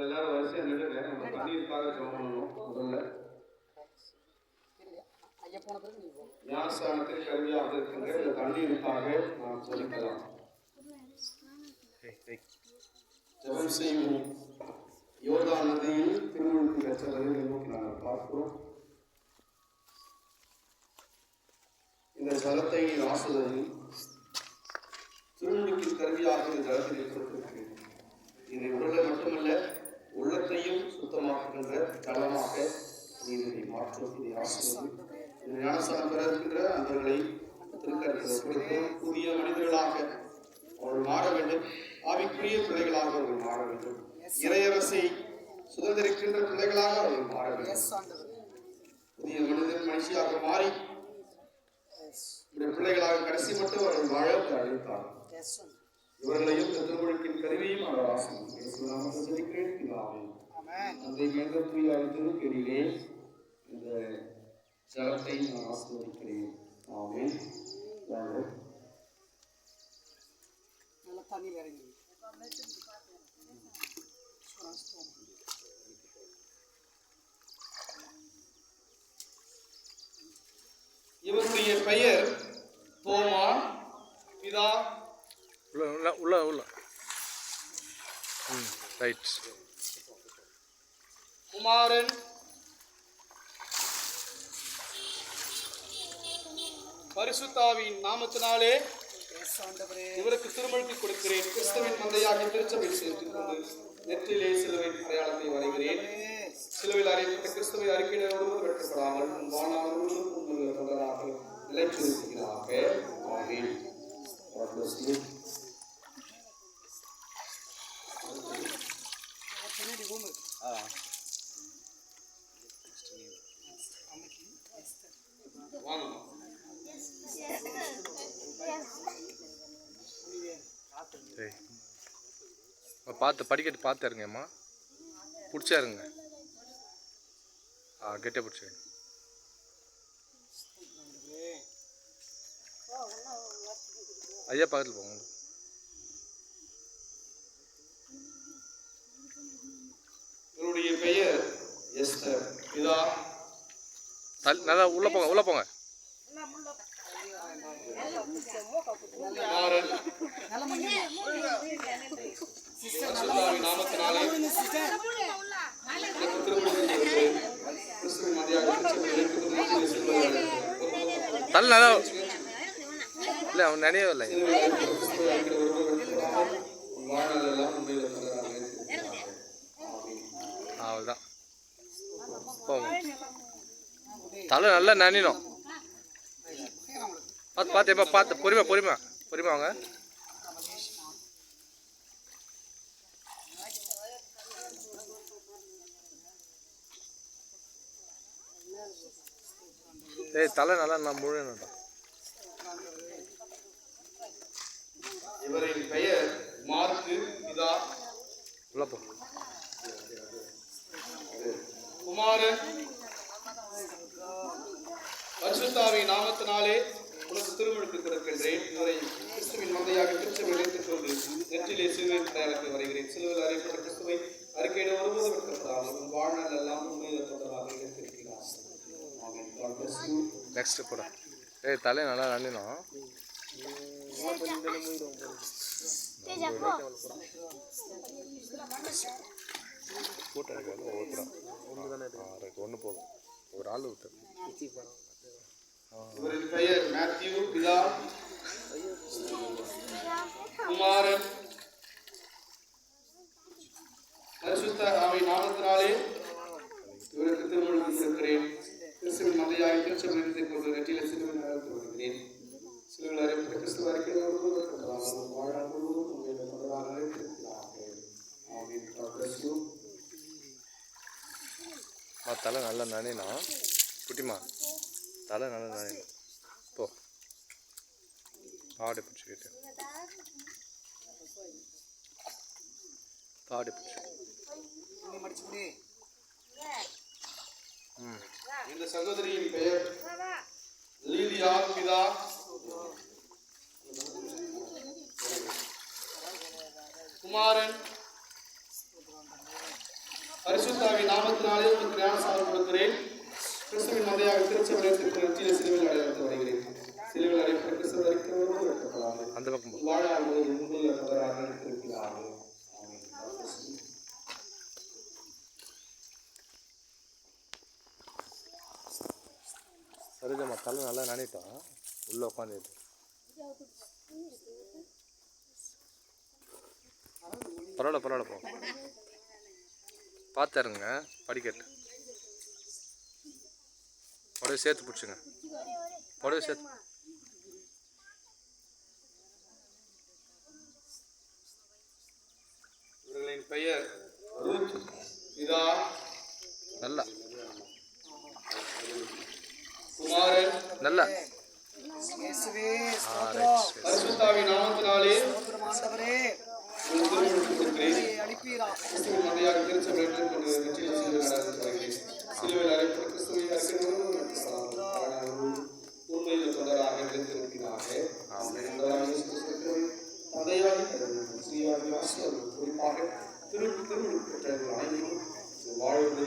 எல்லாரும் வரிசையா நின்றுங்க. நம்ம தண்ணீருக்காக ஜெபம் பண்ணணும். முதல்ல ஞானஸ்தானத்தில் கல்வியாக இருக்கின்ற இந்த தண்ணீருக்காக நாம் ஜெபிக்கலாம். ஜெபம் செய்வோம். யோர்தான் நதியில் திருமுழுக்கு பெற்றவர்களை நோக்கி நாங்கள் பார்க்கிறோம். இந்த ஜலத்தை ஆசுவதில் திருமுழுக்கின் கருவியாக இந்த ஜலத்தில் கொடுத்திருக்கிறேன். இதை உடலை மட்டுமல்ல உள்ளத்தையும் சுத்தமாக்குகின்ற தளமாக நீரை மாற்றும். இதை ஆசுவது இந்த ஞானஸ்தானம் பெற இருக்கின்ற அந்தவர்களை திருக்கரத்தில் கொடுக்கிறோம். புதிய மனிதர்களாக அவர்கள் மாற வேண்டும். ஆவிக்குரிய பிள்ளைகளாக அவர்கள் மாற வேண்டும். இறையரசை சுதந்திரிக்கின்ற பிள்ளைகளாக அவர்கள் மாற வேண்டும். புதிய மனுஷியாக மாறி பிள்ளைகளாக கடைசி மட்டும் அவர்கள் வாழ அழைத்தார். இவர்களையும் திருமுழுக்கின் கருவியும் அவர் ஆசிரியர் அந்த மேற்கொள்ளிலே இந்த ஜலத்தை நான் ஆசீர்வதிக்கிறேன். ஆமென். இவருடைய பெயர் தோமா. பிதா உள்ள ரைட். குமாரன் பரிசுத்தாவின் நாமத்தினாலே இவருக்கு திருமுழுக்கு கொடுக்கிறேன். கிறிஸ்துவின் மந்தையாக திருச்சபையில் சேர்த்துக் கொண்டு நெற்றிலே சிலுவை அடையாளத்தை வரைகிறேன். சிலுவையில் அறையப்பட்ட கிறிஸ்துவை அறிக்கையோடு வெட்டப்படாமல் வானாளர்களும் தொண்டராக நிலைச்சிருக்கிறாக. ஆமென். பார்த்து படிக்கட்டு பார்த்து இருங்கம்மா. பிடிச்சா இருங்க. கெட்ட பிடிச்சி. ஐயா பக்கத்தில் போங்க. இவருடைய பெயர் எஸ்தர். இதா நல்லா உள்ள போங்க. நாமத்தினாலே நல்லா இல்லை அவன் நினைவில்லை. அவ்வளோதான். தலை நல்லா நனினும். பார்த்து எப்போ பார்த்து பொறுமை வாங்க. தலை நல்லா நான் முழுனடா. இவரின் பெயர் மார்க்கு. பிதா உள்ள போ. குமாரன் பரிசுத்தாவின் நாமத்தினாலே உனக்கு திருமுழுக்கு கொடுக்கின்றேன். இவரை கிறிஸ்துவின் மந்தையாக திருச்சபையில் வைத்துக் கொண்டு நெற்றிலே சிலுவை அடையாளத்தை வரைகிறேன். சிலுவையில் அறியப்பட்ட கிறிஸ்துவை அறிக்கையிட ஒருபோதும் வெட்கப்படாமல் வாழ்நாள் எல்லாம் உண்மையில தொடராக இருக்கிறார். நெக்ஸ்ட் போட. தலை நல்லா நன்னினோம். கூட்டம் இருக்காது. ஒன்று போதும். ஒரு ஆள் விட்டு. இவரின் பெயர் மேத்யூ. பிதா குமாரன் பரிசுத்த ஆவியின் நாமத்தினாலே இவருக்கு திருமுழுக்கு கொடுக்கிறேன். கிறிஸ்துவின் மந்தையாக திருச்சபையில் வைத்துக் கொண்டு நெற்றியிலே சிலுவை அடையாளத்தை வரைகிறேன். சிலுவையில் அறியப்பட்ட கிறிஸ்துவ அறிக்கையோடு வாழ்நாள் முழுவதும் உங்களை தொடராக இருக்கிறார்கள். ஆமென். தலை நல்லா நனைனா குட்டிமா. தலை நல்லா நனைனா போ. பாடி பிடிச்சிக்கிட்டு பாடி பிடிச்சி. இந்த சகோதரியின் பெயர் லீலியா. பிதா குமாரன் பரிசுத்தாவின் நாமத்தினாலே உங்களுக்கு ஞானஸ்நானம் கொடுக்கிறேன். கிறிஸ்துவின் மந்தையாக திருச்சபையத்திற்கு நெற்றியிலே சிலுவையில் அடையாளத்தை வருகிறேன். சிலுவையில் அடையப்பட்ட கிறிஸ்துவ அறிக்கையோடு வெட்டப்படாது. அந்த பக்கம் போ. வாழாமல் உங்கள் தவறாக இருக்கிறார்கள். சரிஜம்மா தலை நல்லா நினைட்டோம் உள்ளே உட்காந்துட்டு பரவாயில்ல போ பார்த்தாருங்க படிக்கட்டு உடனே சேர்த்து பிடிச்சுங்க உடனே சேர்த்து இவர்களின் பெயர் ரூத், இதா, நல்லா குமாரன் நல்லா பரிசுத்தாவின் நாமத்தினாலே சிலுவையில் அறையப்பட்ட கிறிஸ்துவின் உண்மையில் தொடராக நிலைத்திருக்கிறார்கள். குறிப்பாக திருவிழு பெற்றவர்கள் அனைவரும் வாழ்வது